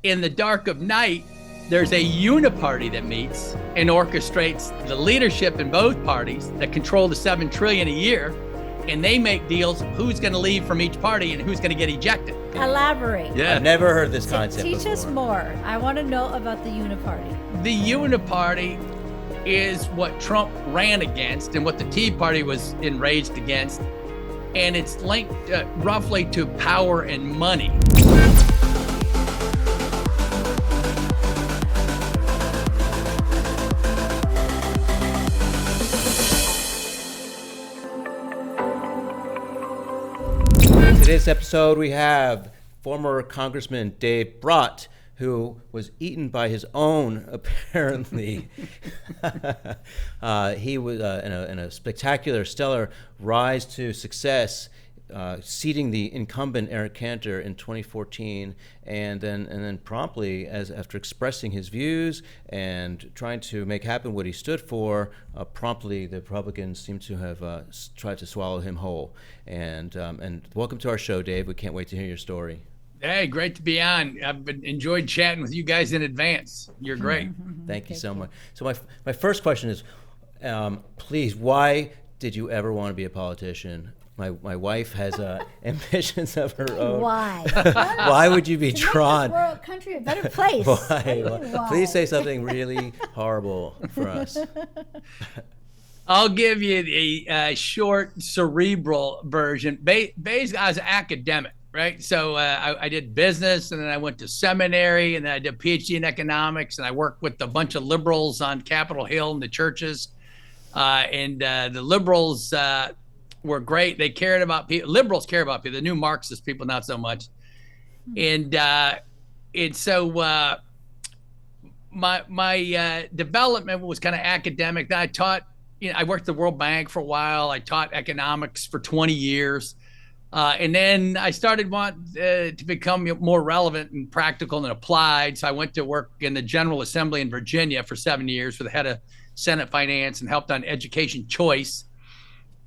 in the dark of night, there's a Uni-Party that meets and orchestrates the leadership in both parties that control the $7 trillion a year, and they make deals who's going to leave from each party and who's going to get ejected. Elaborate. Yeah. I've never heard this concept Teach before. us more. I want to know about the Uni-Party. The Uni-Party is what Trump ran against and what the Tea Party was enraged against, and it's linked roughly to power and money. Today's episode, we have former Congressman Dave Brat, who was eaten by his own, apparently. He was in a spectacular, stellar rise to success, seating the incumbent Eric Cantor in 2014, and then promptly, after expressing his views and trying to make happen what he stood for, promptly the Republicans seem to have tried to swallow him whole. And welcome to our show, Dave. We can't wait to hear your story. Hey, great to be on. I've enjoyed chatting with you guys in advance. You're great. Thank you so much. So my first question is, please, why did you ever want to be a politician? My wife has ambitions of her own. Why? Why would you be drawn? To make this world, country a better place. Why? Please say something really horrible for us. I'll give you the short, cerebral version. Basically, I was an academic, right? So I did business, and then I went to seminary, and then I did a PhD in economics, and I worked with a bunch of liberals on Capitol Hill in the churches. The liberals were great. They cared about people. Liberals care about people. The new Marxist people, not so much. And so my development was kind of academic. Then I taught. I worked at the World Bank for a while. I taught economics for 20 years. And then I started to become more relevant and practical and applied. So I went to work in the General Assembly in Virginia for 7 years for the head of Senate Finance and helped on education choice.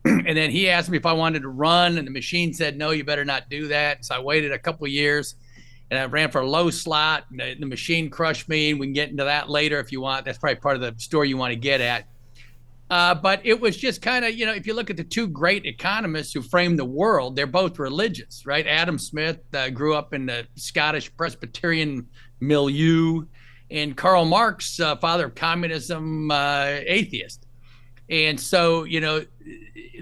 And then he asked me if I wanted to run, and the machine said, no, you better not do that. So I waited a couple of years, and I ran for a low slot. And the machine crushed me, and we can get into that later if you want. That's probably part of the story you want to get at. But it was just kind of, if you look at the two great economists who framed the world, they're both religious, right? Adam Smith grew up in the Scottish Presbyterian milieu, and Karl Marx, father of communism, atheist. And so,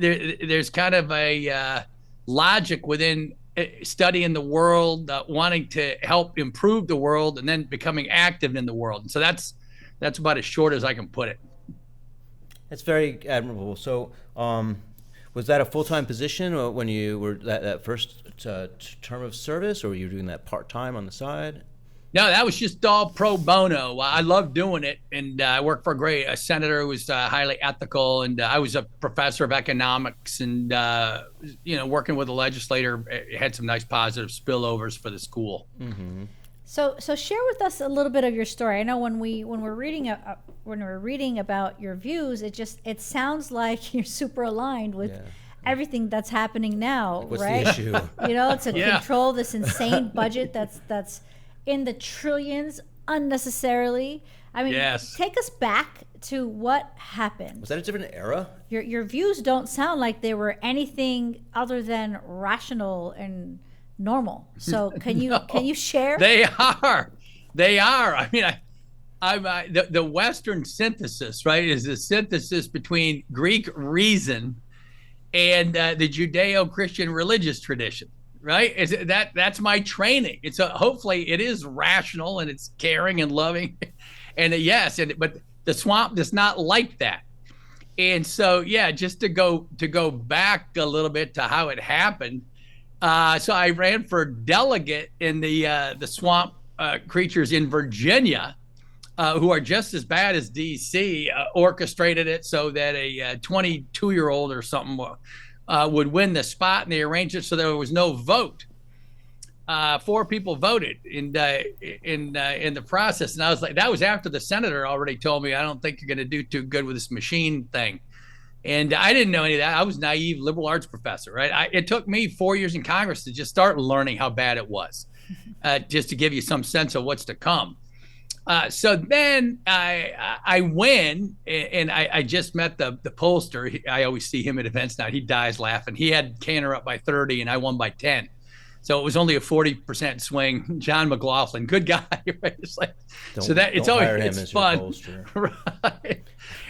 there's kind of a logic within studying the world, wanting to help improve the world, and then becoming active in the world. And so that's about as short as I can put it. That's very admirable. So, was that a full-time position when you were that first term of service, or were you doing that part-time on the side? No, that was just all pro bono. I loved doing it, and I worked for a senator who was highly ethical, and I was a professor of economics, and working with a legislator had some nice positive spillovers for the school. Mm-hmm. So share with us a little bit of your story. I know when we're reading about your views, it sounds like you're super aligned with everything that's happening now, What's right? the issue? To control this insane budget that's in the trillions unnecessarily. I mean, Take us back to what happened. Was that a different era? Your views don't sound like they were anything other than rational and normal. So can you share? They are. I mean, the Western synthesis, right, is the synthesis between Greek reason and the Judeo-Christian religious tradition, right? That's my training. It's hopefully it is rational and it's caring and loving, and but the swamp does not like that. And so just to go back a little bit to how it happened. So I ran for delegate in the swamp creatures in Virginia, who are just as bad as D.C., orchestrated it so that a 22-year-old or something would win the spot, and they arranged it so there was no vote. 4 people voted in the process, and I was like, that was after the senator already told me, I don't think you're going to do too good with this machine thing. And I didn't know any of that. I was a naive liberal arts professor, right? It took me 4 years in Congress to just start learning how bad it was. just to give you some sense of what's to come. So then I win, and I just met the pollster. I always see him at events now. He dies laughing. He had Canner up by 30, and I won by 10. So it was only a 40% swing. John McLaughlin, good guy. Right? It's like, so that it's always it's fun. Right?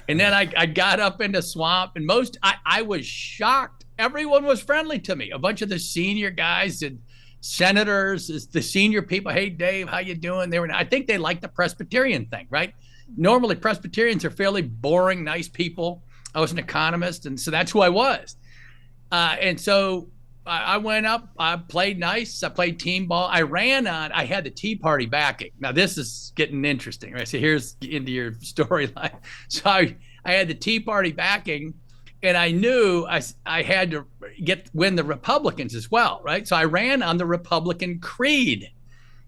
And then I got up in the swamp, and I was shocked. Everyone was friendly to me. A bunch of the senior guys and senators, the senior people. Hey, Dave, how you doing? I think they like the Presbyterian thing, right? Normally, Presbyterians are fairly boring, nice people. I was an economist, and so that's who I was. And so I went up, I played nice, I played team ball. I had the Tea Party backing. Now this is getting interesting, right? So here's into your storyline. So I had the Tea Party backing, and I knew I had to win the Republicans as well, right? So I ran on the Republican creed.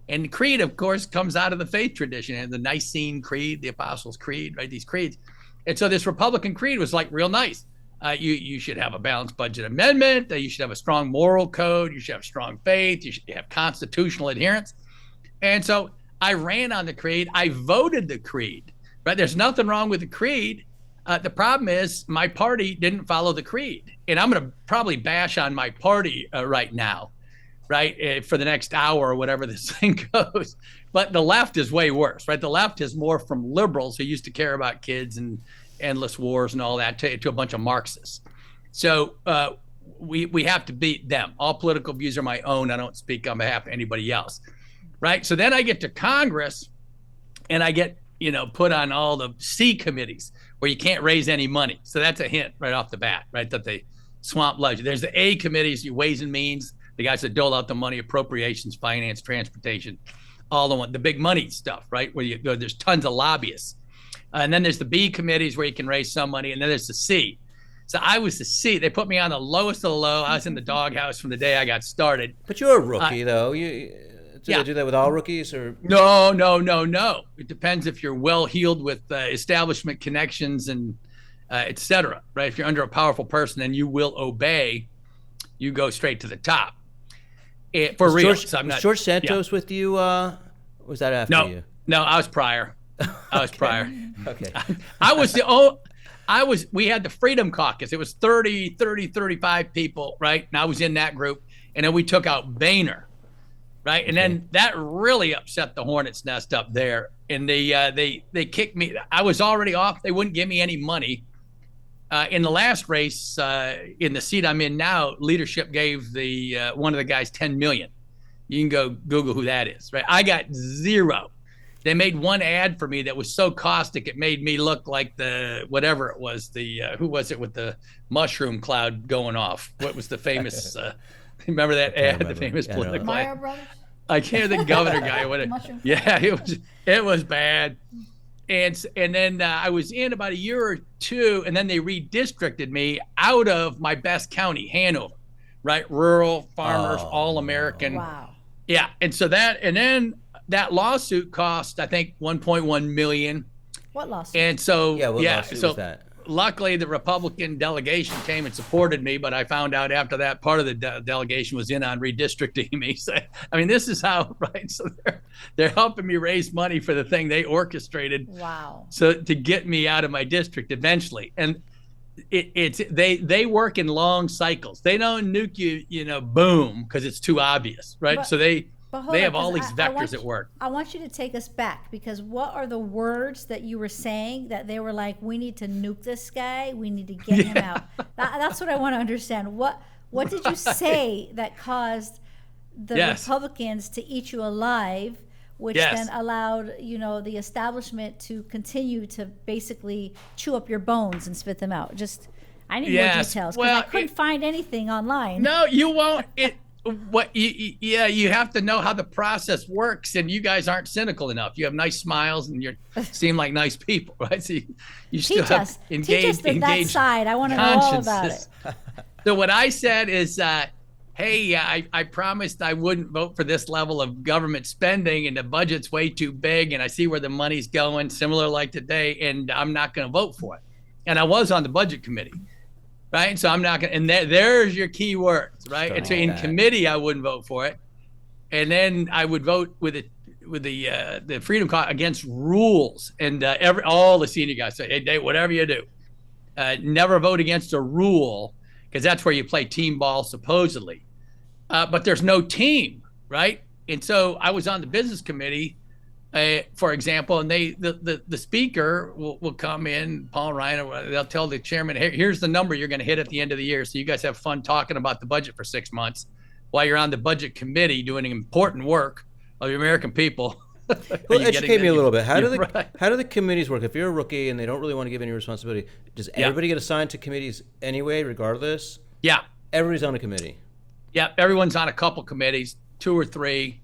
And the creed, of course, comes out of the faith tradition, and the Nicene Creed, the Apostles' Creed, right? These creeds. And so this Republican creed was like real nice. You should have a balanced budget amendment. You should have a strong moral code. You should have strong faith. You should have constitutional adherence. And so I ran on the creed. I voted the creed. Right? There's nothing wrong with the creed. The problem is my party didn't follow the creed. And I'm going to probably bash on my party right now, right, for the next hour or whatever this thing goes. But the left is way worse, right? The left is more from liberals who used to care about kids and endless wars and all that to a bunch of Marxists. So we have to beat them. All political views are my own. I don't speak on behalf of anybody else, right? So then I get to Congress, and I get put on all the C committees where you can't raise any money. So that's a hint right off the bat, right? That they swamp budget. There's the A committees, your Ways and Means, the guys that dole out the money, appropriations, finance, transportation, all the big money stuff, right? Where there's tons of lobbyists. And then there's the B committees where you can raise some money. And then there's the C. So I was the C. They put me on the lowest of the low. I was in the doghouse from the day I got started. But you're a rookie, though. Do they do that with all rookies? Or No. It depends if you're well-heeled with establishment connections and et cetera, right? If you're under a powerful person and you will obey, you go straight to the top. For real. Was George Santos with you? Was that after you? No, I was prior. Okay. We had the Freedom Caucus. It was 35 people, right? And I was in that group. And then we took out Boehner, right? And then that really upset the hornet's nest up there. And they kicked me. I was already off. They wouldn't give me any money. In the last race, in the seat I'm in now, leadership gave one of the guys $10 million. You can go Google who that is, right? I got zero. They made one ad for me that was so caustic it made me look like whatever it was, who was it with the mushroom cloud going off? What was the famous? Remember that ad? The famous political Meyer Brothers. I can't think governor guy. Yeah, it was bad. And then I was in about a year or two, and then they redistricted me out of my best county, Hanover, right? Rural, farmers, all American. Wow. Yeah, and so then that lawsuit cost, I think, $1.1 million. What lawsuit? And so what lawsuit was that? Luckily, the Republican delegation came and supported me, but I found out after that part of the delegation was in on redistricting me. So, I mean, this is how, right? So they're helping me raise money for the thing they orchestrated. Wow. So to get me out of my district eventually, and they work in long cycles. They don't nuke you, boom, because it's too obvious, right? But, so they have on, all these vectors at work. I want you to take us back, because what are the words that you were saying that they were like, we need to nuke this guy, we need to get him out? That's what I want to understand. What did you say that caused the Republicans to eat you alive, which then allowed the establishment to continue to basically chew up your bones and spit them out? I need more details, because I couldn't find anything online. No, you won't. You have to know how the process works, and you guys aren't cynical enough. You have nice smiles, and you seem like nice people, right? So you still have engaged that side. I want to know all about it. So what I said is, hey, I promised I wouldn't vote for this level of government spending, and the budget's way too big, and I see where the money's going, similar like today, and I'm not going to vote for it. And I was on the budget committee. Right, so I'm not gonna, and there's your key words, right? And so in committee, I wouldn't vote for it, and then I would vote with the Freedom Caucus against rules, and all the senior guys say, "Hey, Dave, whatever you do, never vote against a rule, because that's where you play team ball supposedly." But there's no team, right? And so I was on the business committee, for example, and the speaker will come in, Paul Ryan, they'll tell the chairman, "Hey, here's the number you're going to hit at the end of the year, so you guys have fun talking about the budget for 6 months while you're on the budget committee doing important work of the American people." Well, educate me a little bit. How do the committees work? If you're a rookie and they don't really want to give any responsibility, does everybody get assigned to committees anyway, regardless? Yeah. Everybody's on a committee. Yeah, everyone's on a couple committees, 2 or 3,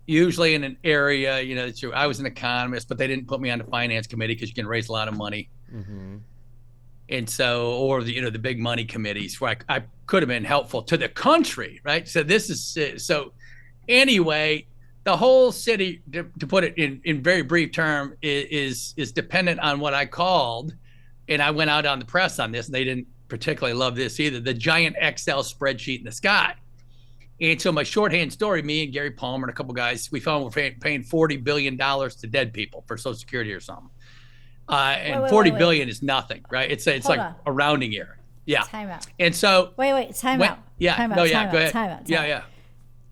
usually in an area. I was an economist, but they didn't put me on the finance committee because you can raise a lot of money. Mm-hmm. And so, or the big money committees where I could have been helpful to the country, right? So anyway, the whole city, to put it in very brief term, is dependent on what I called, and I went out on the press on this, and they didn't particularly love this either, the giant Excel spreadsheet in the sky. And so my shorthand story, me and Gary Palmer and a couple guys, we found we're paying $40 billion to dead people for Social Security or something. And $40 billion is nothing, right? It's like a rounding error. Yeah. Time out. And so time out. Yeah. Time out, no, time yeah. out, Go ahead. Time out. Yeah.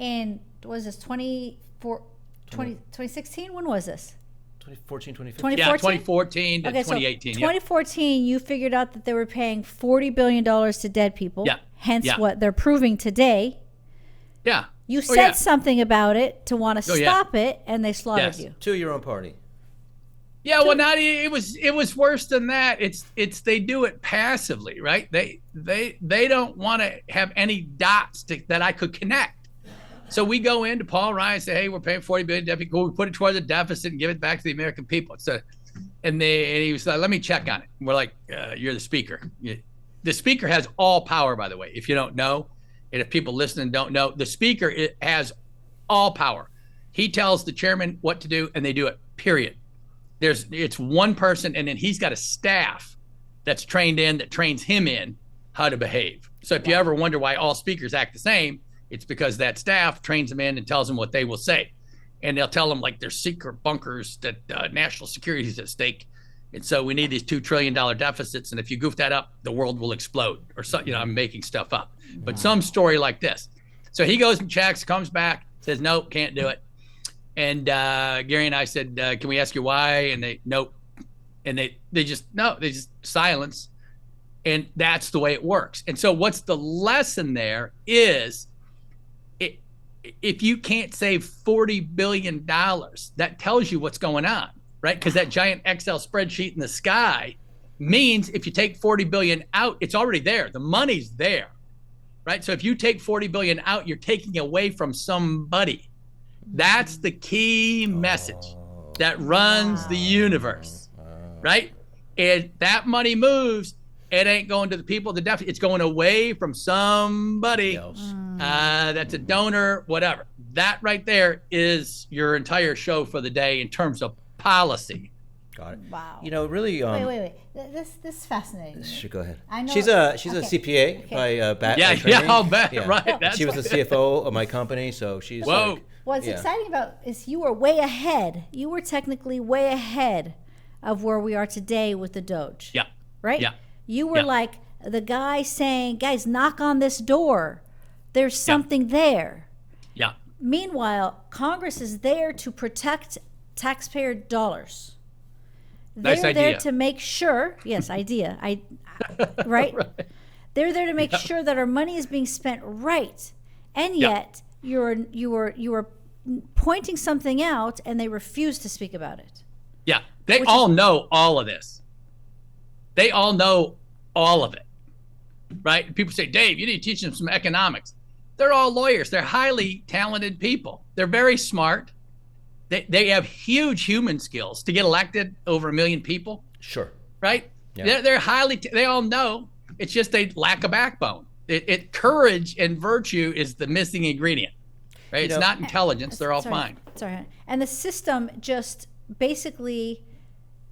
And was this 2016? When was this? 2014, 2015. Yeah, 2014 to Okay, 2018. So 2014, you figured out that they were paying $40 billion to dead people. Yeah. Hence what they're proving today. Yeah. You said something about it to want to stop it, and they slaughtered you. To your own party. Yeah, well, it was worse than that. It's they do it passively, right? They don't want to have any dots that I could connect. So we go into Paul Ryan and say, "Hey, we're paying $40 billion. We put it towards the deficit and give it back to the American people." So, and he was like, "Let me check on it." And we're like, "You're the speaker. The speaker has all power, by the way. If you don't know, and if people listening don't know, the speaker has all power. He tells the chairman what to do, and they do it. Period. It's one person, and then he's got a staff that's that trains him in how to behave. So if you ever wonder why all speakers act the same, it's because that staff trains them in and tells them what they will say. And they'll tell them like there's secret bunkers that national security is at stake. And so we need these $2 trillion deficits. And if you goof that up, the world will explode. Or so, I'm making stuff up. But some story like this. So he goes and checks, comes back, says, "Nope, can't do it." And Gary and I said, "Can we ask you why?" And they, "Nope." And they just silence. And that's the way it works. And so what's the lesson there is, if you can't save $40 billion, that tells you what's going on, right? Because that giant Excel spreadsheet in the sky means if you take $40 billion out, it's already there. The money's there, right? So if you take $40 billion out, you're taking away from somebody. That's the key message that runs the universe, right? And that money moves. It ain't going to the people, the deficit. It's going away from somebody else. That's a donor, whatever. That right there is your entire show for the day in terms of policy. Got it. Wow. Really. Wait. This is fascinating. Sure, go ahead. I know she's a CPA by training. I'll bet. Yeah. Right. She was the CFO of my company, so she's What's exciting about is you were way ahead. You were technically way ahead of where we are today with the Doge. Yeah. Right? Yeah. You were like the guy saying, "Guys, knock on this door. There's something there." Yeah. Meanwhile, Congress is there to protect taxpayer dollars. Nice They're idea. there to make sure. Yes, idea. Right? They're there to make sure that our money is being spent right. And yet you were pointing something out, and they refuse to speak about it. Yeah. They all know all of this. They all know all of it, right? People say, "Dave, you need to teach them some economics." They're all lawyers. They're highly talented people. They're very smart. They have huge human skills to get elected over 1 million people. Sure. Right? Yeah. They're they all know. It's just they lack a backbone. Courage and virtue is the missing ingredient, right? It's not intelligence. They're all fine. Sorry. And the system just basically,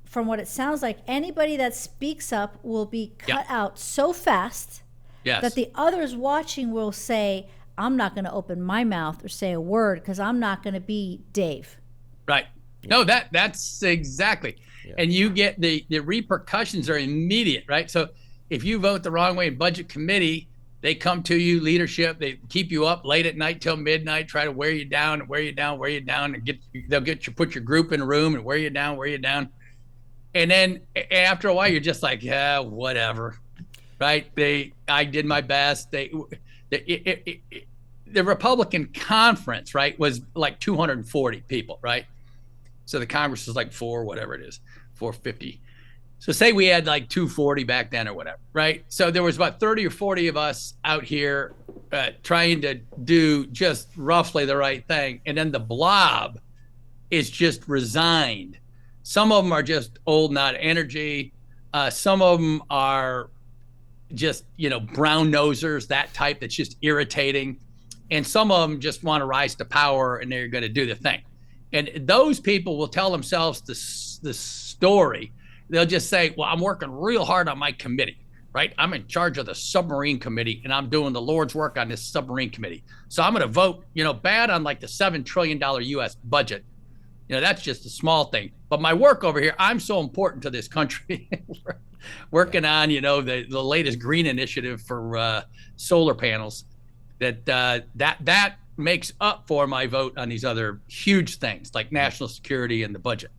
from what it sounds like, anybody that speaks up will be cut out so fast that the others watching will say, I'm not going to open my mouth or say a word because I'm not going to be Dave. Right. No, that's exactly. Yeah. And you get the repercussions are immediate, right? So if you vote the wrong way in budget committee, they come to you, leadership, they keep you up late at night till midnight, try to wear you down, and they'll get you, put your group in a room and wear you down. And then after a while, you're just like, yeah, whatever, right? I did my best. The Republican conference, right, was like 240 people, right? So the Congress is like 450. So say we had like 240 back then or whatever, right? So there was about 30 or 40 of us out here trying to do just roughly the right thing. And then the blob is just resigned. Some of them are just old, not energy. Some of them are just, brown nosers, that type that's just irritating. And some of them just want to rise to power and they're going to do the thing. And those people will tell themselves the story. They'll just say, well, I'm working real hard on my committee, right? I'm in charge of the submarine committee and I'm doing the Lord's work on this submarine committee. So I'm going to vote, bad on like the $7 trillion US budget. That's just a small thing. But my work over here, I'm so important to this country. Working on, the latest green initiative for solar panels that makes up for my vote on these other huge things like national security and the budget.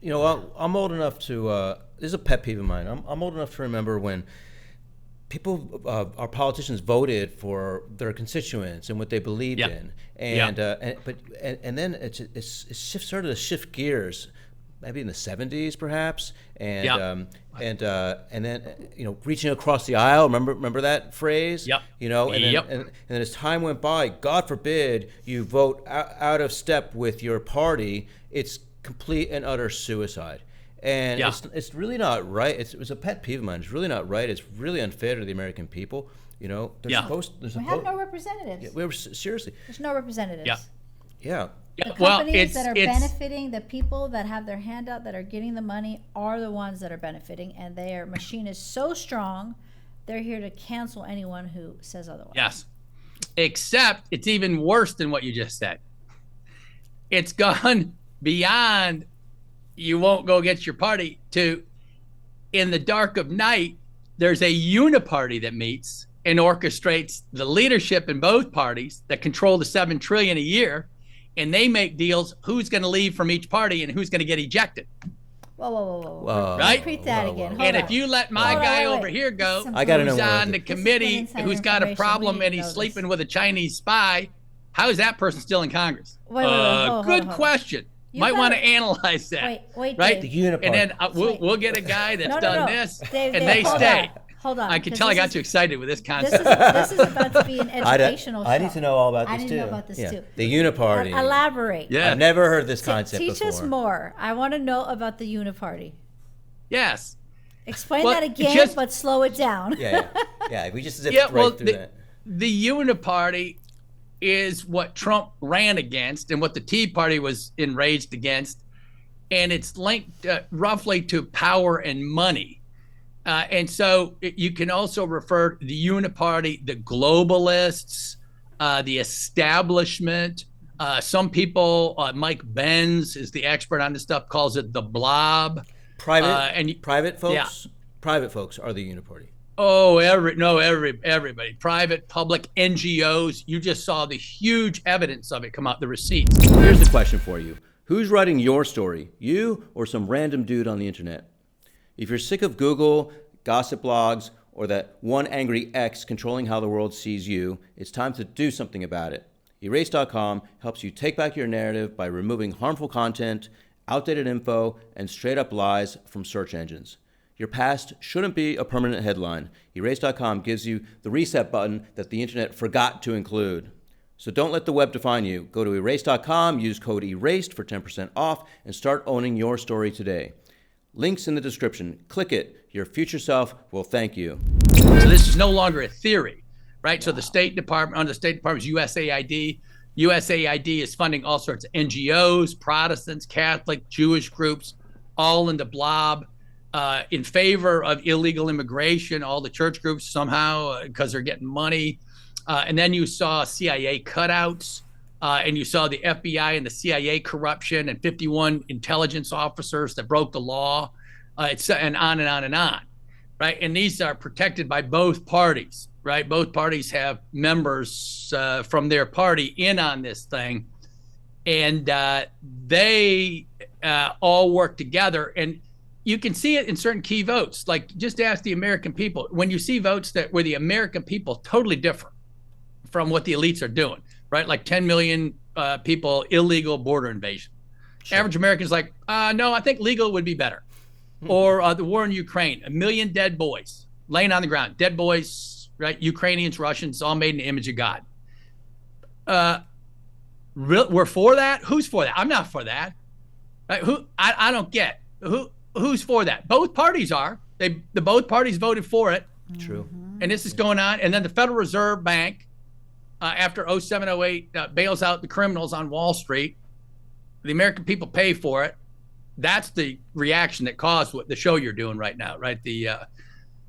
I'm old enough to, this is a pet peeve of mine. I'm old enough to remember when people, our politicians voted for their constituents and what they believed in. And then it started to shift gears, maybe in the 70s perhaps. And then, reaching across the aisle, remember that phrase? Yep. And then as time went by, God forbid you vote out of step with your party, it's complete and utter suicide. And it's really not right. It was a pet peeve of mine. It's really not right. It's really unfair to the American people. We have no representatives. Seriously. There's no representatives. Yeah. The companies that are benefiting, the people that have their hand out that are getting the money are the ones that are benefiting, and their machine is so strong, they're here to cancel anyone who says otherwise. Yes. Except it's even worse than what you just said. It's gone beyond you won't go get your party to in the dark of night, there's a Uni-Party that meets and orchestrates the leadership in both parties that control the $7 trillion a year. And they make deals who's going to leave from each party and who's going to get ejected. Whoa. Right? Repeat that again. And if you let my guy over here go, I gotta know who's on the committee, who's got a problem and he's sleeping with a Chinese spy, how is that person still in Congress? Good question. Might want to analyze that. Wait, right? Dave. The Uni-Party. And then we'll get a guy that's done this, Dave, and they stay. Hold on. I can tell I got you excited with this concept. This is about to be an educational show. I need to know all about this, too. I need to know about this, too. The Uni-Party. Elaborate. Yeah. I've never heard this concept before. Teach us more. I want to know about the Uni-Party. Yes. Explain that again, but slow it down. Yeah. We just zipped right through that. The Uni-Party is what Trump ran against and what the Tea Party was enraged against. And it's linked roughly to power and money. And so you can also refer to the Uni-Party, the globalists, the establishment. Some people, Mike Benz is the expert on this stuff, calls it the blob. Private folks? Yeah. Private folks are the Uni-Party. Oh, everybody. Private, public, NGOs. You just saw the huge evidence of it come out, the receipts. Here's the question for you. Who's writing your story, you or some random dude on the internet? If you're sick of Google, gossip blogs, or that one angry ex controlling how the world sees you, it's time to do something about it. Erase.com helps you take back your narrative by removing harmful content, outdated info, and straight-up lies from search engines. Your past shouldn't be a permanent headline. Erase.com gives you the reset button that the internet forgot to include. So don't let the web define you. Go to erase.com, use code ERASED for 10% off, and start owning your story today. Links in the description. Click it. Your future self will thank you. So this is no longer a theory, right? Wow. So the State Department, under the State Department's USAID, USAID is funding all sorts of NGOs, Protestants, Catholic, Jewish groups, all in the blob, in favor of illegal immigration, all the church groups somehow, because they're getting money. And then you saw CIA cutouts, and you saw the FBI and the CIA corruption and 51 intelligence officers that broke the law, and on and on and on, right? And these are protected by both parties, right? Both parties have members from their party in on this thing, and they all work together. And you can see it in certain key votes. Like, just ask the American people. When you see votes that where the American people totally different from what the elites are doing, right? Like 10 million people, illegal border invasion. Sure. Average American's like, no, I think legal would be better. Or the war in Ukraine, 1 million dead boys laying on the ground, dead boys, right? Ukrainians, Russians, all made in the image of God. We're for that? Who's for that? I'm not for that. Right? I don't get who's for that. Both parties are. Both parties voted for it. True. And this is going on. And then the Federal Reserve Bank, after 07, 08, bails out the criminals on Wall Street. The American people pay for it. That's the reaction that caused what the show you're doing right now, right? The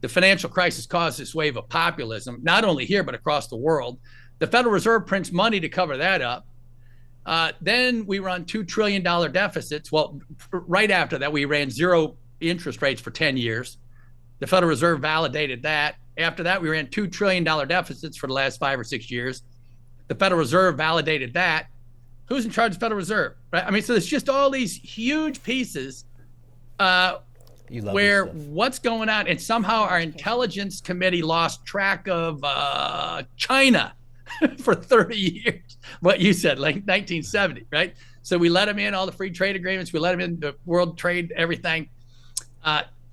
financial crisis caused this wave of populism, not only here, but across the world. The Federal Reserve prints money to cover that up. Then we run $2 trillion deficits. Well, right after that, we ran zero interest rates for 10 years. The Federal Reserve validated that. After that, we ran $2 trillion deficits for the last 5 or 6 years. The Federal Reserve validated that. Who's in charge of the Federal Reserve? Right? I mean, so it's just all these huge pieces where what's going on, and somehow our intelligence committee lost track of China for 30 years. What you said, like 1970, right? So we let them in, all the free trade agreements. We let them in the world trade, everything.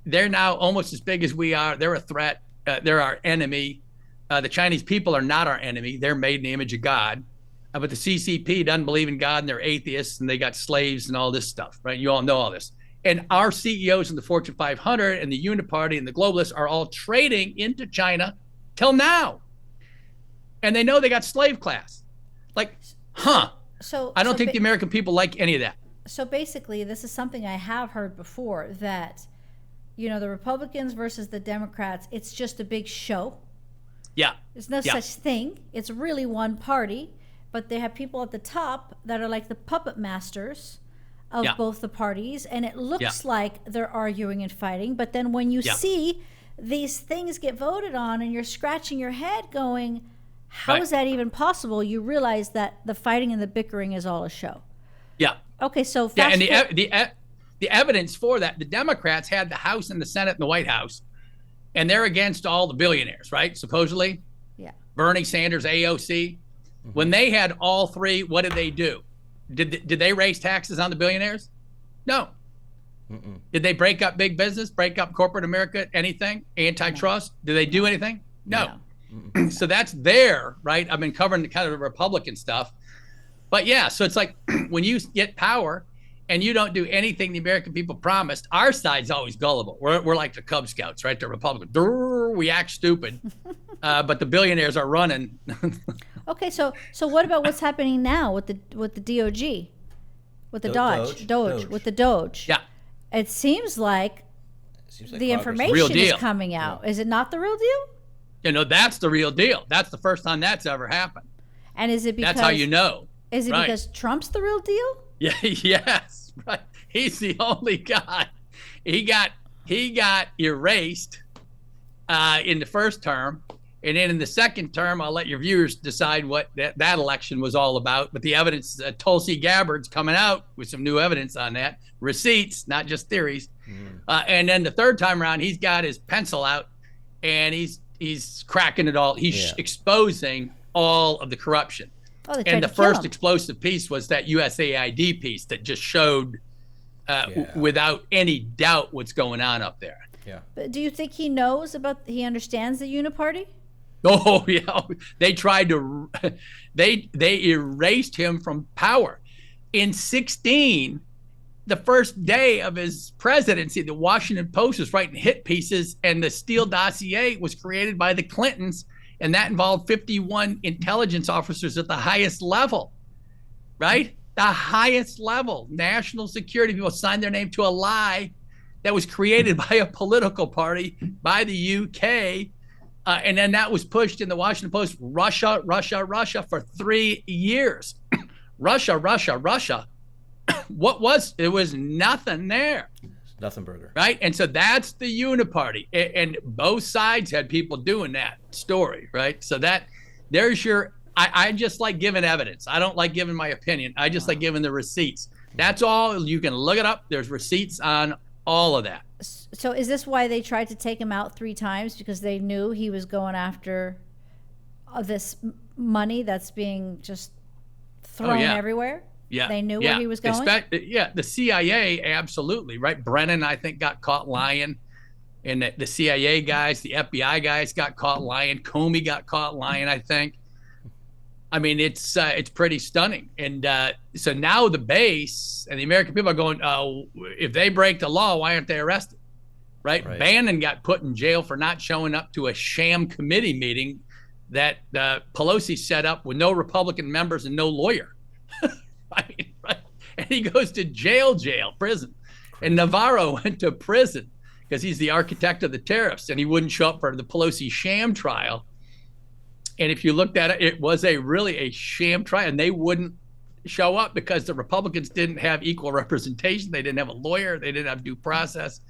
They're now almost as big as we are. They're a threat. They're our enemy. The Chinese people are not our enemy. They're made in the image of God. But the CCP doesn't believe in God, and they're atheists, and they got slaves and all this stuff, right? You all know all this. And our CEOs in the Fortune 500 and the Uni-Party and the globalists are all trading into China till now. And they know they got slave class. Like, So I don't think the American people like any of that. So basically, this is something I have heard before, that, you know, the Republicans versus the Democrats, it's just a big show. Yeah. There's no such thing. It's really one party. But they have people at the top that are like the puppet masters of both the parties. And it looks like they're arguing and fighting. But then when you see these things get voted on and you're scratching your head going, how is that even possible? You realize that the fighting and the bickering is all a show. Yeah. Okay, so and the evidence for that, the Democrats had the House and the Senate and the White House, and they're against all the billionaires, right? Supposedly. Yeah. Bernie Sanders, AOC. When they had all three, what did they do? Did they raise taxes on the billionaires? No. Did they break up big business, break up corporate America, anything? Antitrust? Did they do anything? No. So that's there, right? I've been covering the kind of the Republican stuff. But yeah, so it's like when you get power and you don't do anything the American people promised, our side's always gullible. We're like the Cub Scouts, right? The Republicans. We act stupid, but the billionaires are running. Okay, so what about what's happening now with the DOG, with the Doge, with the Doge? Yeah, it seems like the information is coming out. Yeah. Is it not the real deal? You know, that's the real deal. That's the first time that's ever happened. And is it because that's how you know? Is it because Trump's the real deal? Yeah. Yes. Right. He's the only guy. He got erased in the first term. And then in the second term, I'll let your viewers decide what that election was all about. But the evidence, Tulsi Gabbard's coming out with some new evidence on that. Receipts, not just theories. And then the third time around, he's got his pencil out and he's cracking it all. He's exposing all of the corruption. And the first explosive piece was that USAID piece that just showed without any doubt what's going on up there. Yeah. But do you think he understands the Uni-Party? Oh yeah, they tried to, they erased him from power. In 2016, the first day of his presidency, the Washington Post was writing hit pieces, and the Steele dossier was created by the Clintons, and that involved 51 intelligence officers at the highest level, right? The highest level, national security people signed their name to a lie that was created by a political party, by the UK, And then that was pushed in the Washington Post, Russia, Russia, Russia for 3 years. Russia, Russia, Russia. It was nothing there. Nothing burger. Right. And so that's the Uni-Party. And both sides had people doing that story. Right. So there's I just like giving evidence. I don't like giving my opinion. I just like giving the receipts. That's all. You can look it up. There's receipts on all of that. So is this why they tried to take him out 3 times? Because they knew he was going after this money that's being just thrown everywhere? Yeah. They knew where he was going? The CIA, absolutely, right? Brennan, I think, got caught lying. And the CIA guys, the FBI guys got caught lying. Comey got caught lying, I think. I mean, it's pretty stunning. And so now the base and the American people are going, if they break the law, why aren't they arrested? Right? Bannon got put in jail for not showing up to a sham committee meeting that Pelosi set up with no Republican members and no lawyer. I mean, right? And he goes to prison. And Navarro went to prison because he's the architect of the tariffs, and he wouldn't show up for the Pelosi sham trial. And if you looked at it, it was really a sham trial, and they wouldn't show up because the Republicans didn't have equal representation. They didn't have a lawyer. They didn't have due process.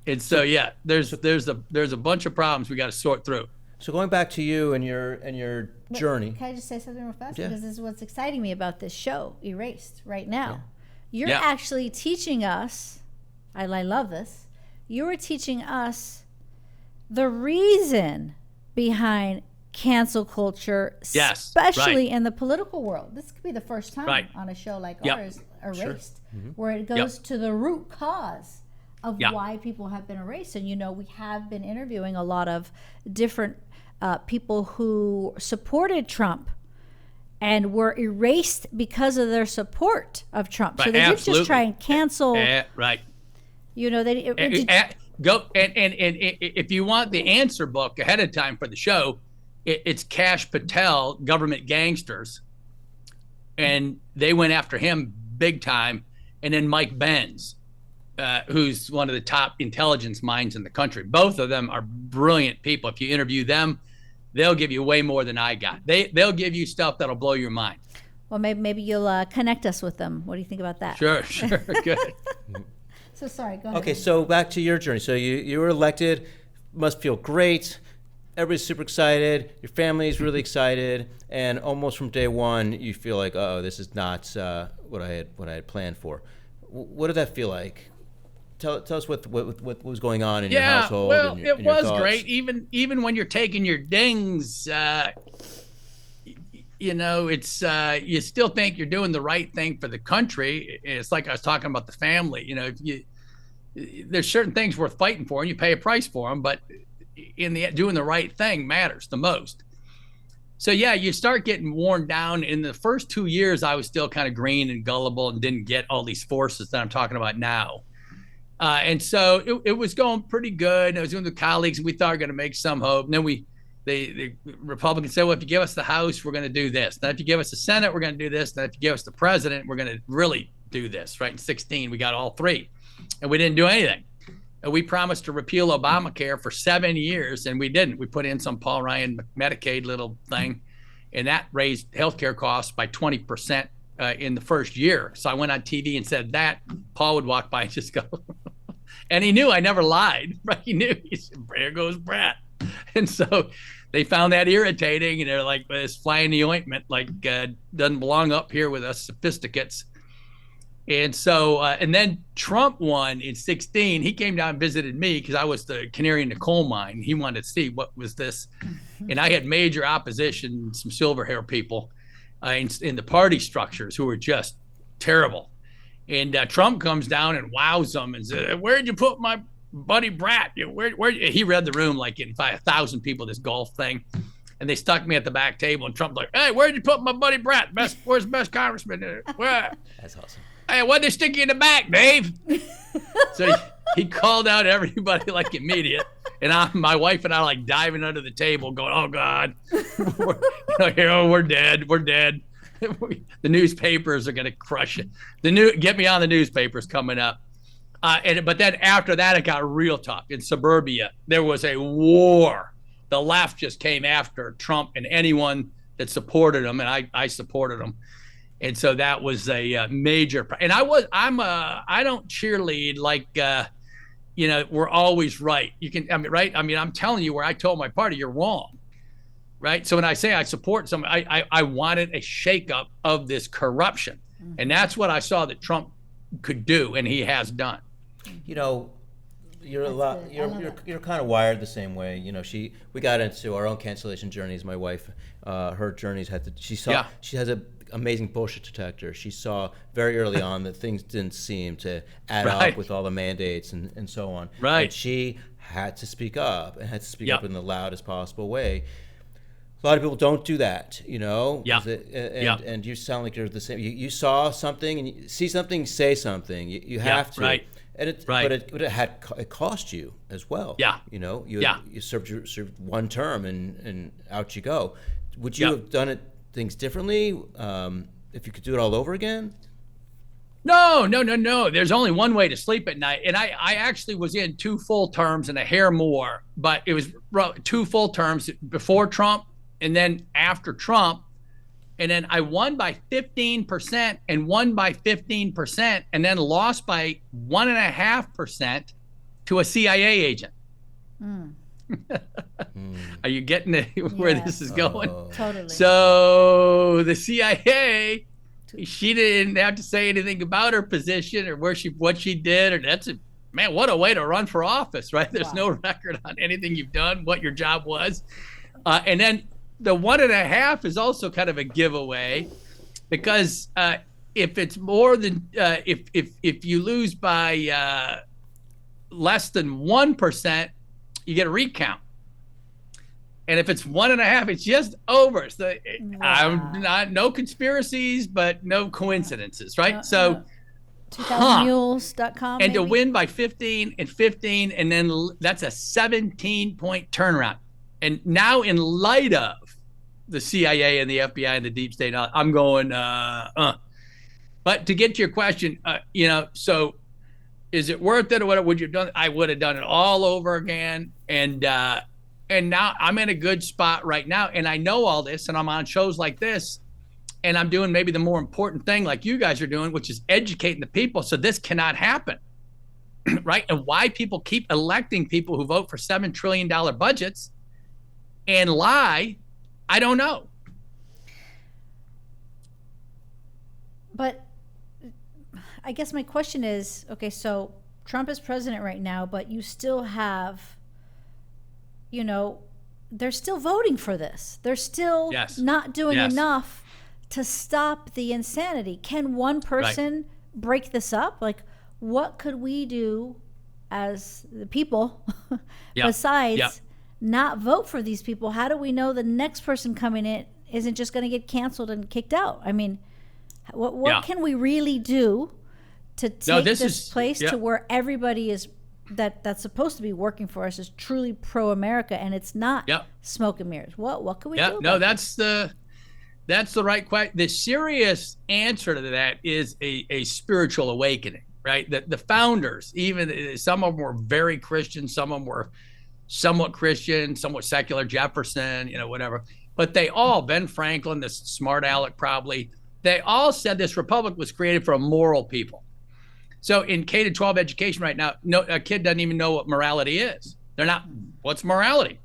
And so, there's a bunch of problems we got to sort through. So going back to you and your journey. Can I just say something real fast? Yeah. Because this is what's exciting me about this show, Erased, right now. Yeah. You're actually teaching us, I love this, you are teaching us the reason behind cancel culture, especially in the political world. This could be the first time on a show like ours, Erased, where it goes to the root cause of why people have been erased. And, we have been interviewing a lot of different people who supported Trump and were erased because of their support of Trump. So they didn't just try and cancel. Right. They go and if you want the answer book ahead of time for the show, it's Kash Patel, Government Gangsters, and they went after him big time. And then Mike Benz, who's one of the top intelligence minds in the country. Both of them are brilliant people. If you interview them, they'll give you way more than I got. They'll give you stuff that'll blow your mind. Well, maybe you'll connect us with them. What do you think about that? Sure, good. So sorry, go ahead. Okay, so back to your journey. So you were elected, must feel great. Everybody's super excited. Your family's really excited, and almost from day one, you feel like, oh, this is not what I had planned for. What did that feel like? Tell us what was going on in your household. Well, and your, it was thoughts. great. Even when you're taking your dings, it's you still think you're doing the right thing for the country. It's like I was talking about the family. There's certain things worth fighting for, and you pay a price for them. But doing the right thing matters the most. So you start getting worn down. In the first 2 years, I was still kind of green and gullible and didn't get all these forces that I'm talking about now. And so it was going pretty good. I was doing with colleagues, and we thought we were going to make some hope. And then the Republicans said, well, if you give us the House, we're going to do this. Then if you give us the Senate, we're going to do this. Then if you give us the president, we're going to really do this. Right? In 2016, we got all 3, and we didn't do anything. And we promised to repeal Obamacare for 7 years, and we didn't. We put in some Paul Ryan Medicaid little thing, and that raised healthcare costs by 20% in the first year. So I went on TV and said that. Paul would walk by and just go, and he knew I never lied. Right? He knew. He said, there goes Brat. And so they found that irritating, and they're like, it's fly in the ointment, like doesn't belong up here with us sophisticates. And so, and then Trump won in 2016. He came down and visited me because I was the canary in the coal mine. He wanted to see what was this. And I had major opposition, some silver hair people in the party structures who were just terrible. And Trump comes down and wows them and says, where'd you put my buddy Brat? Where he read the room like in 1,000 people, this golf thing. And they stuck me at the back table, and Trump's like, hey, where'd you put my buddy Brat? Where's the best congressman? Where? That's awesome. Hey, why'd they stick you in the back, Dave? So he called out everybody like immediate. And my wife and I like diving under the table going, oh, God, we're dead. We're dead. The newspapers are going to crush it. Get me on the newspapers coming up. But then after that, it got real tough. In suburbia, there was a war. the left just came after Trump and anyone that supported him, and I supported him. And so that was a major. And I don't cheerlead like, we're always right. Right? I'm telling you, where I told my party, you're wrong. Right? So when I say I support something, I wanted a shakeup of this corruption. Mm-hmm. And that's what I saw that Trump could do, and he has done. You're kind of wired the same way. We got into our own cancellation journeys. My wife, her journeys she has an amazing bullshit detector. She saw very early on that things didn't seem to add up with all the mandates and so on. Right. And she had to speak up and had to speak up in the loudest possible way. A lot of people don't do that, and you sound like you're the same. You saw something, and you see something, say something. You have to. Right. And it cost you as well. Yeah. You served one term and out you go. Would you have done things differently if you could do it all over again? No. There's only one way to sleep at night. And I actually was in 2 full terms and a hair more, but it was 2 full terms before Trump and then after Trump. And then I won by 15% and won by 15% and then lost by 1.5% to a CIA agent. Are you getting where this is going? Totally. So the CIA, she didn't have to say anything about her position or what she did, or what a way to run for office, right? There's no record on anything you've done, what your job was. And then the 1.5 is also kind of a giveaway, because if it's more than if you lose by less than 1%, you get a recount. And if it's 1.5, it's just over. So I'm no conspiracies, but no coincidences, right? So 2000mules.com. And to win by 15 and 15, and then that's a 17-point turnaround. And now, in light of the CIA and the FBI and the deep state, I'm going, But to get to your question, so is it worth it, or what would you have done? I would have done it all over again. And now I'm in a good spot right now, and I know all this, and I'm on shows like this, and I'm doing maybe the more important thing like you guys are doing, which is educating the people so this cannot happen, right? And why people keep electing people who vote for $7 trillion budgets and lie, I don't know. But I guess my question is, okay, so Trump is president right now, but you still have, they're still voting for this. They're still not doing enough to stop the insanity. Can one person break this up? Like, what could we do as the people besides not vote for these people? How do we know the next person coming in isn't just going to get canceled and kicked out? I mean, what can we really do to take this place to where everybody is that's supposed to be working for us is truly pro-America, and it's not smoke and mirrors? What can we do? No, that's the right question. The serious answer to that is a spiritual awakening, right? The founders, even some of them were very Christian, some of them were somewhat Christian, somewhat secular, Jefferson, whatever. But they all, Ben Franklin, this smart aleck probably, they all said this republic was created for a moral people. So in K-12 education right now, a kid doesn't even know what morality is. They're not, what's morality?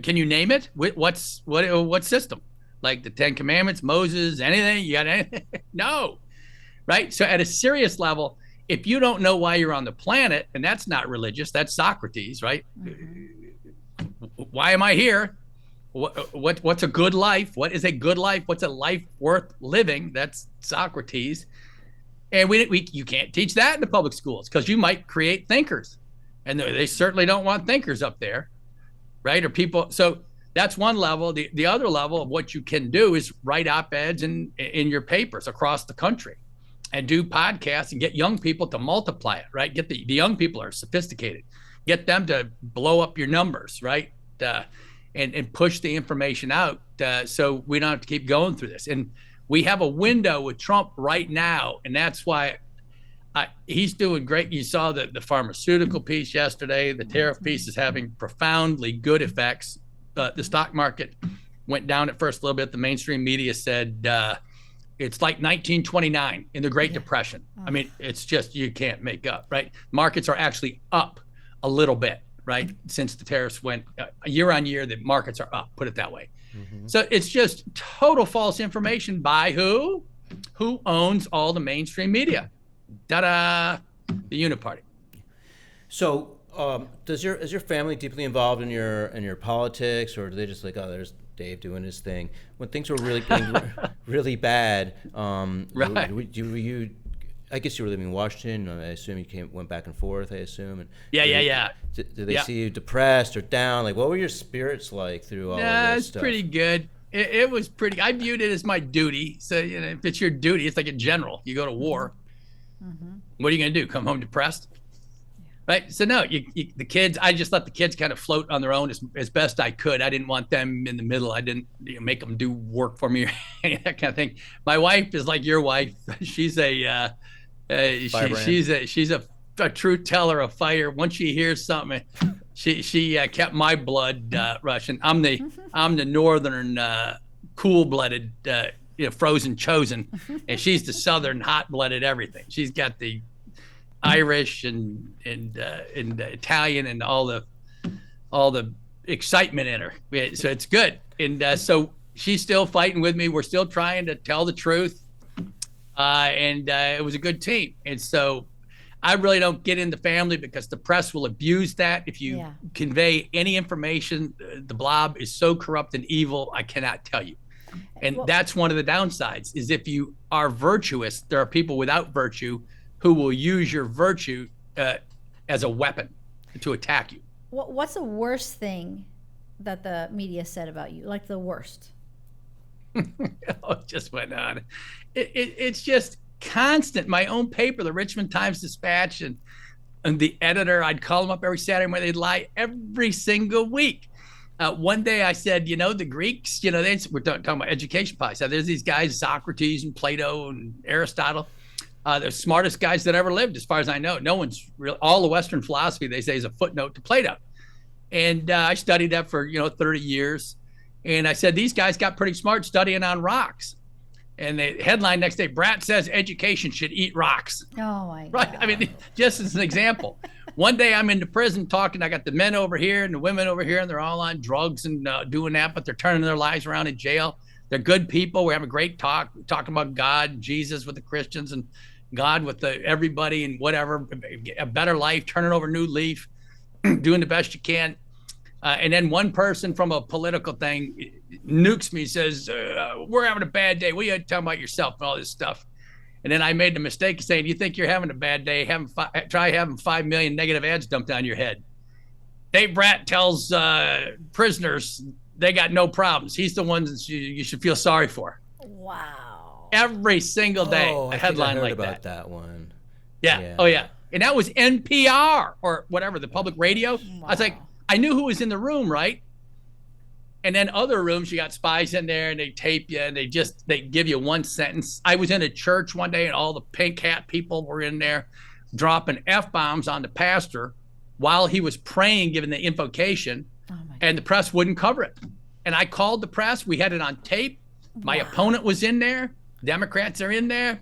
Can you name it? What system? Like the 10 Commandments, Moses, anything? You got anything? No, right? So at a serious level, if you don't know why you're on the planet, and that's not religious, that's Socrates, right? Mm-hmm. Why am I here? What's a good life? What is a good life? What's a life worth living? That's Socrates. And you can't teach that in the public schools, because you might create thinkers, and they certainly don't want thinkers up there, right? Or people. So that's one level. The other level of what you can do is write op-eds in your papers across the country, and do podcasts and get young people to multiply it, right? Get the young people are sophisticated, get them to blow up your numbers, right? And push the information out so we don't have to keep going through this. And we have a window with Trump right now, and that's why he's doing great. You saw the pharmaceutical piece yesterday. The tariff piece is having profoundly good effects. The stock market went down at first a little bit. The mainstream media said it's like 1929 in the Great Depression. I mean, it's just, you can't make up, right? Markets are actually up a little bit, right? Since the tariffs went year on year, the markets are up, put it that way. So it's just total false information by who? Who owns all the mainstream media? Ta-da! The Uni-Party. So, is your family deeply involved in your politics, or do they just like, oh, there's Dave doing his thing? When things were really getting really bad, Right. you I guess you were living in Washington. I assume you went back and forth. I assume. And Yeah. Did they see you depressed or down? Like, what were your spirits like through all of this It's stuff? pretty good. It was pretty. I viewed it as my duty. So if it's your duty, it's like a general. You go to war. What are you going to do? Come home depressed? Right. So no, the kids. I just let the kids kind of float on their own as best I could. I didn't want them in the middle. I didn't make them do work for me or any of that kind of thing. My wife is like your wife. She's she's a truth teller of fire. Once she hears something, she kept my blood rushing. I'm the northern cool-blooded, frozen chosen, and she's the southern hot-blooded everything. She's got the Irish and Italian and all the excitement in her. So it's good. And so she's still fighting with me. We're still trying to tell the truth. And it was a good team. And so I really don't get into family because the press will abuse that. If you convey any information, the blob is so corrupt and evil, I cannot tell you. And that's one of the downsides, is if you are virtuous, there are people without virtue who will use your virtue as a weapon to attack you. What's the worst thing that the media said about you? Like the worst? It just went on. It's just constant. My own paper, the Richmond Times-Dispatch, and the editor, I'd call them up every Saturday morning. They'd lie every single week. One day I said, the Greeks, we're talking about education policy. So there's these guys, Socrates and Plato and Aristotle, the smartest guys that ever lived, as far as I know. No one's real. All the Western philosophy, they say, is a footnote to Plato. And I studied that for 30 years. And I said, these guys got pretty smart studying on rocks. And the headline next day, Brat says education should eat rocks. Oh, my God. Right. I mean, just as an example. One day I'm in the prison talking. I got the men over here and the women over here, and they're all on drugs and doing that, but they're turning their lives around in jail. They're good people. We have a great talk, talking about God, Jesus with the Christians, and God with everybody, and whatever, a better life, turning over a new leaf, doing the best you can. And then one person from a political thing nukes me, says, we're having a bad day. What are you talking about yourself and all this stuff? And then I made the mistake of saying, you think you're having a bad day? Try having 5 million negative ads dumped on your head. Dave Brat tells prisoners they got no problems. He's the one that you should feel sorry for. Wow. Every single day, a headline like about that one. Yeah. Oh, yeah. And that was NPR or whatever, the public radio. Wow. I was like, I knew who was in the room, right? And then other rooms, you got spies in there, and they tape you, and they give you one sentence. I was in a church one day, and all the pink hat people were in there dropping F-bombs on the pastor while he was praying, giving the invocation, and the press wouldn't cover it. And I called the press. We had it on tape. My opponent was in there. Democrats are in there.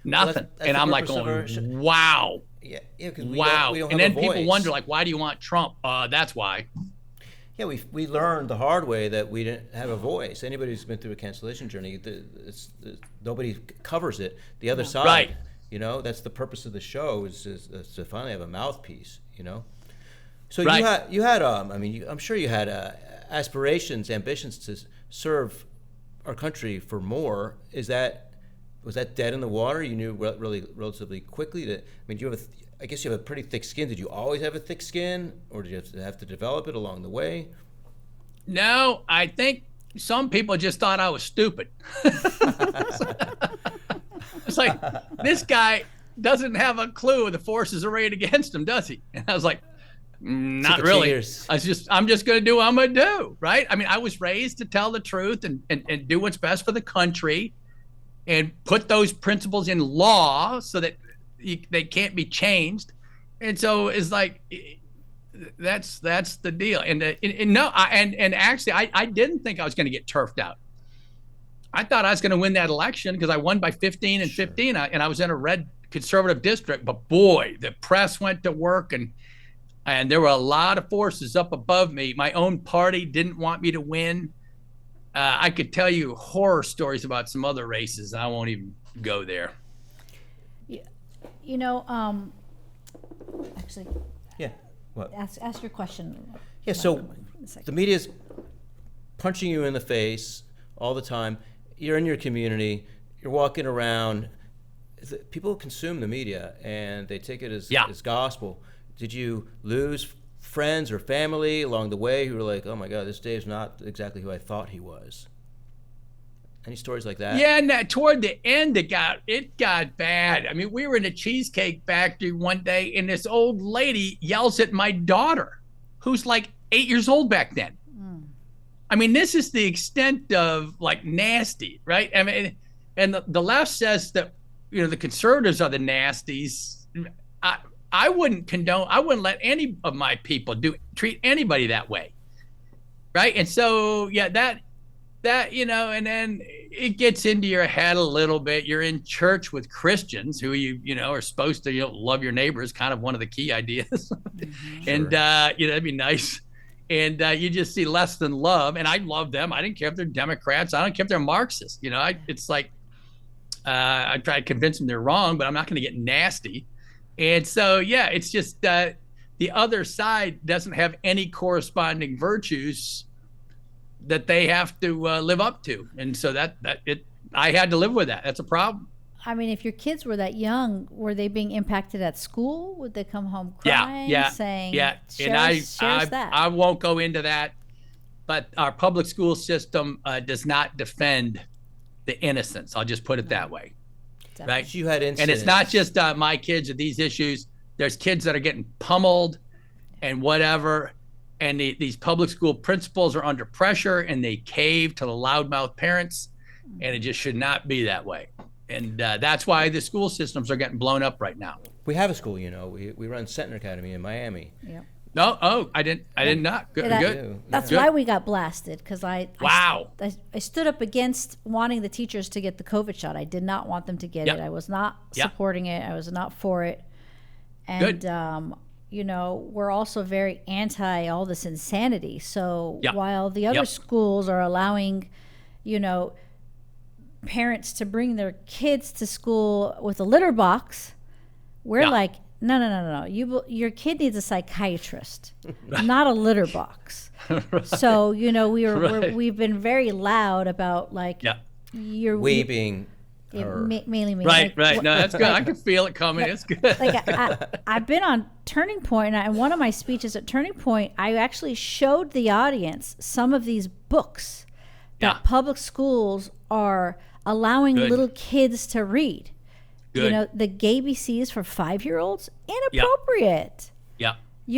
Nothing. That's and I'm like going, wow. Yeah, because wow. we don't And have then a voice. people wonder, like, why do you want Trump? That's why. Yeah, we learned the hard way that we didn't have a voice. Anybody who's been through a cancellation journey, nobody covers it. The other side, Right. That's the purpose of the show is to finally have a mouthpiece. So Right. you had I'm sure you had aspirations, ambitions to serve our country for more. Was that dead in the water? You knew really relatively quickly that. I guess you have a pretty thick skin. Did you always have a thick skin, or did you have to develop it along the way? No, I think some people just thought I was stupid. It's like, this guy doesn't have a clue the forces arrayed against him, does he? And I was like, not really. I'm just going to do what I'm going to do, right? I mean, I was raised to tell the truth and do what's best for the country, and put those principles in law so that they can't be changed. And so it's like, that's the deal. And actually, I didn't think I was going to get turfed out. I thought I was going to win that election because I won by 15 and 15, and I was in a red conservative district. But boy, the press went to work, and there were a lot of forces up above me. My own party didn't want me to win. I could tell you horror stories about some other races. I won't even go there. Actually, yeah. What? Ask your question. Yeah. So the media's punching you in the face all the time. You're in your community. You're walking around. People consume the media and they take it as gospel. Did you lose friends or family along the way who were like, "Oh my God, this Dave's not exactly who I thought he was"? Any stories like that? Yeah, and toward the end, it got bad. I mean, we were in a cheesecake factory one day, and this old lady yells at my daughter, who's like 8 years old back then. I mean, this is the extent of like nasty, right? I mean, and the left says that the conservatives are the nasties. I wouldn't condone. I wouldn't let any of my people treat anybody that way, right? And so that and then it gets into your head a little bit. You're in church with Christians who are supposed to love your neighbors, kind of one of the key ideas, and that'd be nice. And you just see less than love, and I love them. I didn't care if they're Democrats. I don't care if they're Marxists. It's like I try to convince them they're wrong, but I'm not going to get nasty. And so it's just the other side doesn't have any corresponding virtues that they have to live up to, and so I had to live with that. That's a problem. I mean, if your kids were that young, were they being impacted at school? Would they come home crying, saying, and I won't go into that, but our public school system does not defend the innocents. I'll just put it that way. Definitely. Right? You had incidents. And it's not just my kids with these issues. There's kids that are getting pummeled and whatever. And these public school principals are under pressure and they cave to the loudmouth parents. And it just should not be that way. And that's why the school systems are getting blown up right now. We have a school, we run Centner Academy in Miami. Yeah. No, I did not. Good. That's why we got blasted, because I stood up against wanting the teachers to get the COVID shot. I did not want them to get it. I was not supporting it. I was not for it. And we're also very anti all this insanity. So while the other schools are allowing, parents to bring their kids to school with a litter box, we're like, no. Your kid needs a psychiatrist, not a litter box. Right. So we've been very loud about we being mainly me. Right. No, that's good. I can feel it coming. It's good. I've been on Turning Point, and in one of my speeches at Turning Point, I actually showed the audience some of these books that public schools are allowing little kids to read. Good. The GABCs for 5-year-olds, inappropriate. Yeah.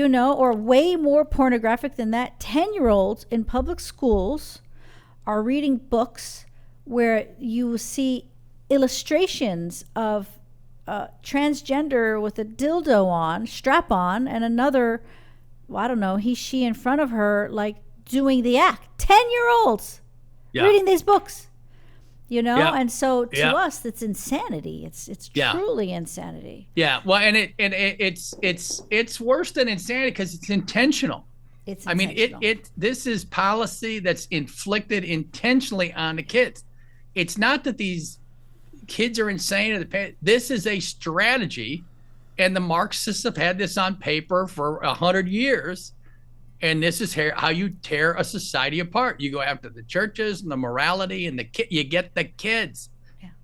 Or way more pornographic than that. 10-year-olds in public schools are reading books where you see illustrations of transgender with a dildo on, strap on, and another, he, she in front of her, doing the act. 10-year-olds reading these books. And so to us, it's insanity. It's truly insanity. Yeah, well, and it's worse than insanity because it's intentional. This is policy that's inflicted intentionally on the kids. It's not that these kids are insane. This is a strategy, and the Marxists have had this on paper for 100 years. And this is how you tear a society apart. You go after the churches and the morality and you get the kids,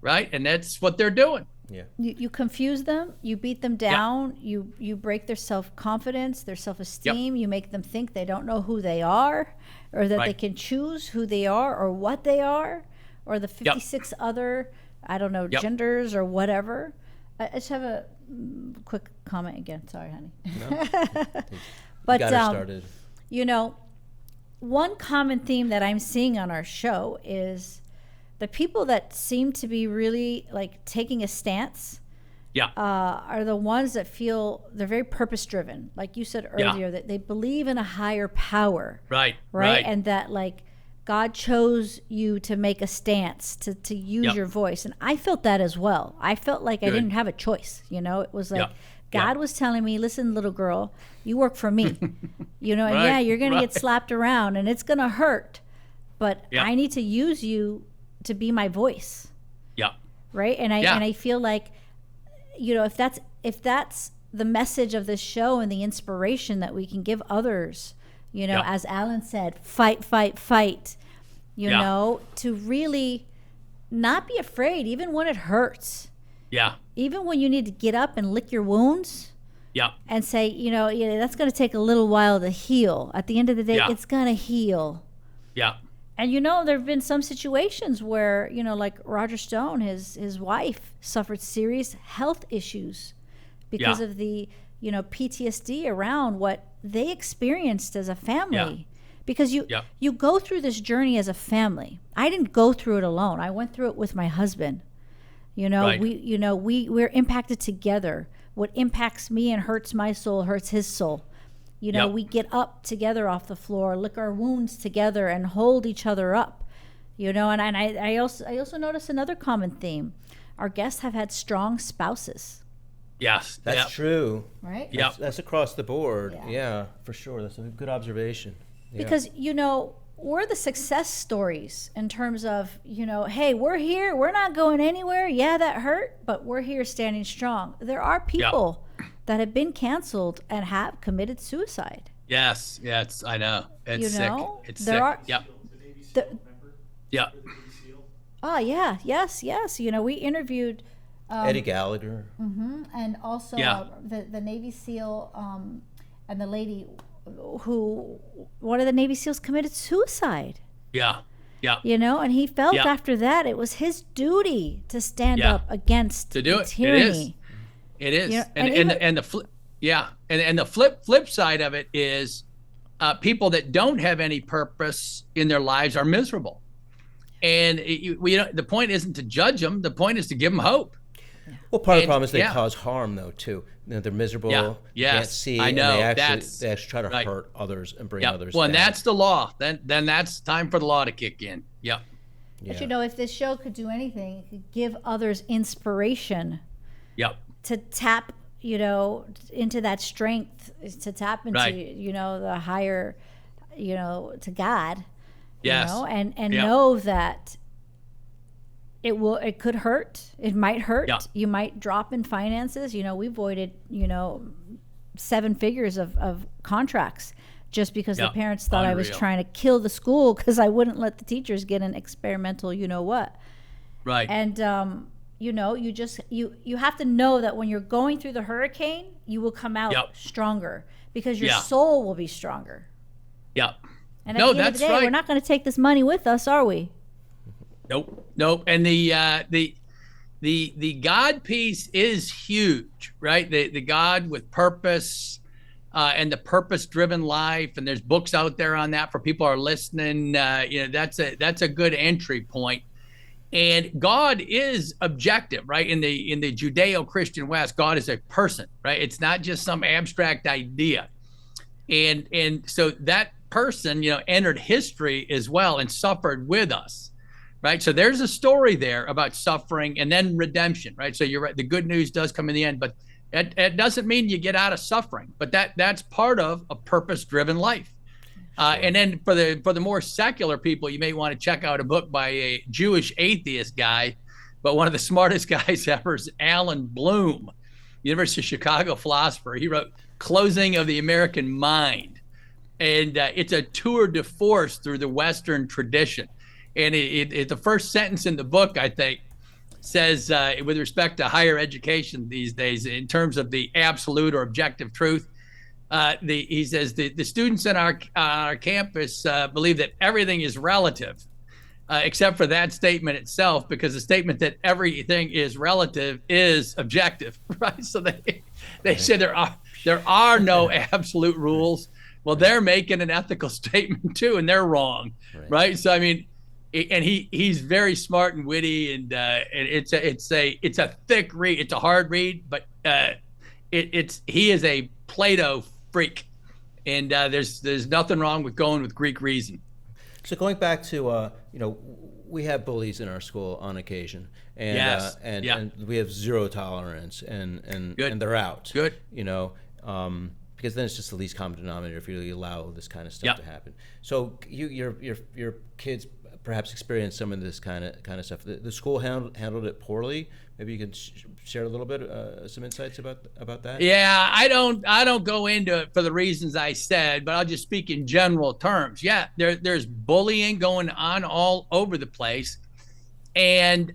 right? And that's what they're doing. Yeah. You confuse them. You beat them down. You break their self-confidence, their self-esteem. You make them think they don't know who they are, or that they can choose who they are or what they are, or the 56 other, genders or whatever. I just have a quick comment again. Sorry, honey. No. But got her started. One common theme that I'm seeing on our show is the people that seem to be really taking a stance are the ones that feel they're very purpose driven. Like you said earlier, that they believe in a higher power. Right. And that like God chose you to make a stance, to use your voice. And I felt that as well. I felt like I didn't have a choice. It was like God was telling me, listen, little girl, you work for me, and you're going to get slapped around and it's going to hurt, but I need to use you to be my voice. Right. And I feel like, if that's the message of this show and the inspiration that we can give others, as Alan said, fight, to really not be afraid, even when it hurts. Even when you need to get up and lick your wounds. And say, that's going to take a little while to heal. At the end of the day, it's going to heal. And there have been some situations where, like Roger Stone, his wife suffered serious health issues because of the, PTSD around what they experienced as a family. Because you go through this journey as a family. I didn't go through it alone. I went through it with my husband. We're impacted together. What impacts me and hurts my soul hurts his soul. We get up together off the floor, lick our wounds together, and hold each other up. And I also notice another common theme. Our guests have had strong spouses. Yes, that's true. Right? That's across the board. Yeah, for sure. That's a good observation. Because we're the success stories in terms of, hey, we're here, we're not going anywhere. Yeah, that hurt, but we're here standing strong. There are people that have been canceled and have committed suicide. Yes, I know. It's sick. It's there sick. Are, Yeah. Oh, yeah, yes. We interviewed Eddie Gallagher. And also the Navy SEAL and the lady who one of the Navy SEALs committed suicide. And he felt after that it was his duty to stand up against to do it. tyranny. It is. And the flip, and the flip side of it is people that don't have any purpose in their lives are miserable. And the point isn't to judge them. The point is to give them hope. Well, part of the problem is they cause harm, though, too. They're miserable, can't see, I know. And they actually try to hurt others and bring others down. And that's the law. Then that's time for the law to kick in. But if this show could do anything, it could give others inspiration. To tap, into that strength, to tap into, the higher, to God. And know that it could hurt. It might hurt. You might drop in finances. We voided, 7 figures of contracts just because the parents thought I was trying to kill the school because I wouldn't let the teachers get an experimental, what. Right. And, you have to know that when you're going through the hurricane, you will come out stronger because your soul will be stronger. And at the end of the day, we're not going to take this money with us, are we? Nope. And the God piece is huge, right? The God with purpose and the purpose-driven life. And there's books out there on that for people who are listening. That's a good entry point. And God is objective, right? In the Judeo-Christian West, God is a person, right? It's not just some abstract idea. And so that person, entered history as well and suffered with us, right? So there's a story there about suffering and then redemption, right? So you're right, the good news does come in the end, but it doesn't mean you get out of suffering, but that's part of a purpose-driven life. And then for the more secular people, you may want to check out a book by a Jewish atheist guy, but one of the smartest guys ever is Alan Bloom, University of Chicago philosopher. He wrote Closing of the American Mind. And it's a tour de force through the Western tradition. And the first sentence in the book, I think, says, with respect to higher education these days, in terms of the absolute or objective truth, he says the students in our campus believe that everything is relative, except for that statement itself, because the statement that everything is relative is objective, right? So they say there are no absolute rules. Well, they're making an ethical statement too, and they're wrong, right? So I mean, and he's very smart and witty, and it's a thick read. It's a hard read, but he is a Plato freak, and there's nothing wrong with going with Greek reason. So going back to we have bullies in our school on occasion, and Yes. and we have zero tolerance, and they're out. Good. Because then it's just the least common denominator if you really allow this kind of stuff to happen. So your kids perhaps experienced some of this kind of stuff. The school handled it poorly. Maybe you could share a little bit some insights about that. Yeah, I don't go into it for the reasons I said, but I'll just speak in general terms. Yeah, there's bullying going on all over the place, and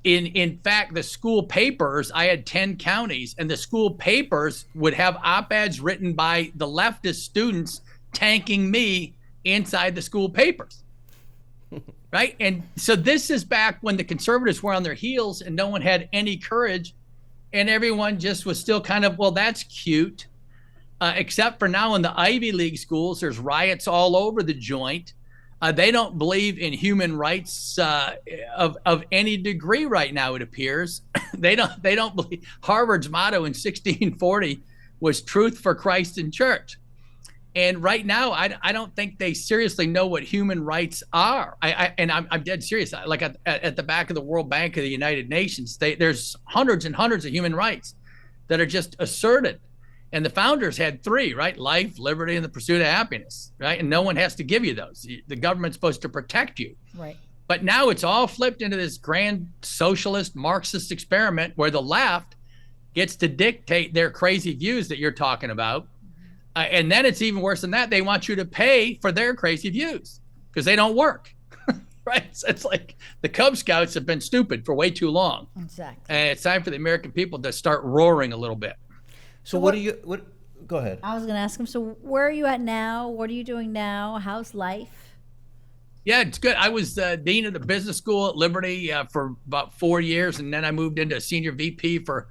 in fact, the school papers, I had 10 counties, and the school papers would have op-eds written by the leftist students tanking me inside the school papers. Right? And so this is back when the conservatives were on their heels and no one had any courage, and everyone just was still kind of, well, that's cute. Except for now in the Ivy League schools, there's riots all over the joint. They don't believe in human rights of any degree right now, it appears. They don't believe. Harvard's motto in 1640 was truth for Christ and church. And right now, I don't think they seriously know what human rights are. I'm dead serious. Like at the back of the World Bank of the United Nations, there's hundreds and hundreds of human rights that are just asserted. And the founders had 3, right? Life, liberty, and the pursuit of happiness, right? And no one has to give you those. The government's supposed to protect you. Right. But now it's all flipped into this grand socialist Marxist experiment where the left gets to dictate their crazy views that you're talking about. And then it's even worse than that. They want you to pay for their crazy views because they don't work. Right? So it's like the Cub Scouts have been stupid for way too long. Exactly. And it's time for the American people to start roaring a little bit. So go ahead. I was going to ask him, so where are you at now? What are you doing now? How's life? Yeah, it's good. I was dean of the business school at Liberty for about 4 years, and then I moved into senior VP for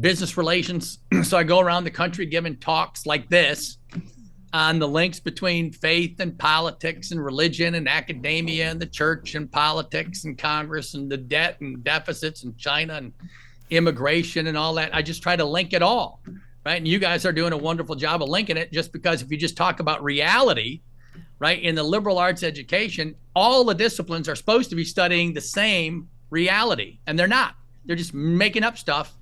business relations. So I go around the country giving talks like this on the links between faith and politics and religion and academia and the church and politics and Congress and the debt and deficits and China and immigration and all that. I just try to link it all. Right. And you guys are doing a wonderful job of linking it, just because if you just talk about reality, right, in the liberal arts education, all the disciplines are supposed to be studying the same reality, and they're not. They're just making up stuff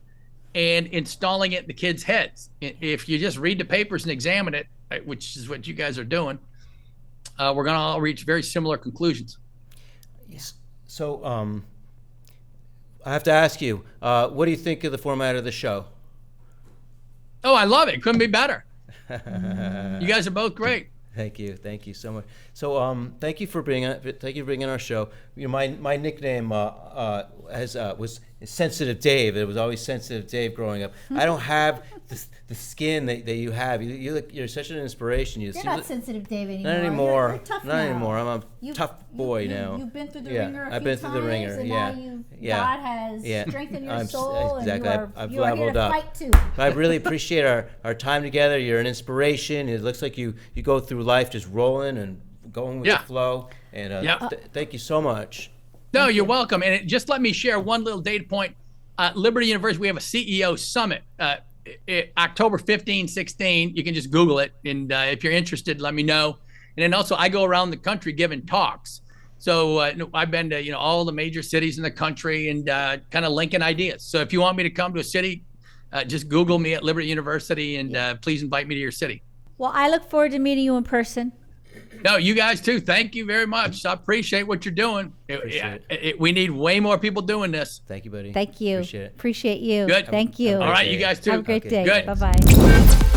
and installing it in the kids' heads. If you just read the papers and examine it, right, which is what you guys are doing, we're going to all reach very similar conclusions. Yes. So I have to ask you, what do you think of the format of the show? Oh, I love it. Couldn't be better. You guys are both great. Thank you so much. So thank you for bringing our show. My nickname was Sensitive Dave. It was always Sensitive Dave growing up. I don't have the skin that you have. You're such an inspiration. You're not Sensitive Dave anymore. Not anymore. You're tough not now. anymore. I'm a tough boy now. You've been through the ringer a few I've been times, through the ringer. and now God has strengthened your soul, exactly. and you are here to fight too. I really appreciate our time together. You're an inspiration. It looks like you go through life just rolling and going with the flow. And thank you so much. No, you're welcome. And just let me share one little data point. Liberty University, we have a CEO summit, October 15, 16. You can just Google it. And if you're interested, let me know. And then also I go around the country giving talks. So I've been to all the major cities in the country and kind of linking ideas. So if you want me to come to a city, just Google me at Liberty University and please invite me to your city. Well, I look forward to meeting you in person. No, you guys too. Thank you very much. I appreciate what you're doing. We need way more people doing this. Thank you, buddy. Thank you. Appreciate it. Appreciate you. Good. Thank you. All right, you guys too. Have a great day. Good. Bye-bye.